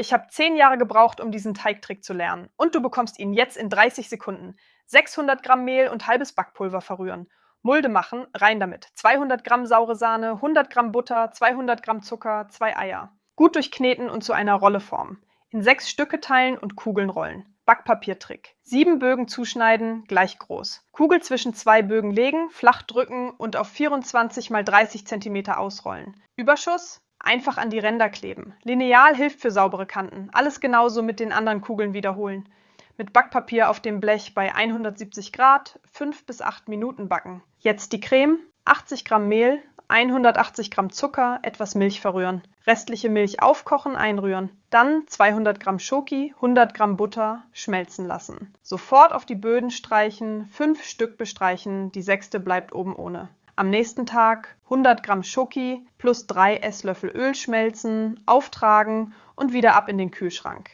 Ich habe 10 Jahre gebraucht, um diesen Teigtrick zu lernen. Und du bekommst ihn jetzt in 30 Sekunden. 600 Gramm Mehl und halbes Backpulver verrühren. Mulde machen, rein damit. 200 Gramm saure Sahne, 100 Gramm Butter, 200 Gramm Zucker, 2 Eier. Gut durchkneten und zu einer Rolle formen. In 6 Stücke teilen und Kugeln rollen. Backpapiertrick. 7 Bögen zuschneiden, gleich groß. Kugel zwischen 2 Bögen legen, flach drücken und auf 24 x 30 cm ausrollen. Überschuss? Einfach an die Ränder kleben. Lineal hilft für saubere Kanten. Alles genauso mit den anderen Kugeln wiederholen. Mit Backpapier auf dem Blech bei 170 Grad 5 bis 8 Minuten backen. Jetzt die Creme. 80 Gramm Mehl, 180 Gramm Zucker, etwas Milch verrühren. Restliche Milch aufkochen, einrühren. Dann 200 Gramm Schoki, 100 Gramm Butter schmelzen lassen. Sofort auf die Böden streichen, 5 Stück bestreichen, die 6. bleibt oben ohne. Am nächsten Tag 100 Gramm Schoki plus 3 Esslöffel Öl schmelzen, auftragen und wieder ab in den Kühlschrank.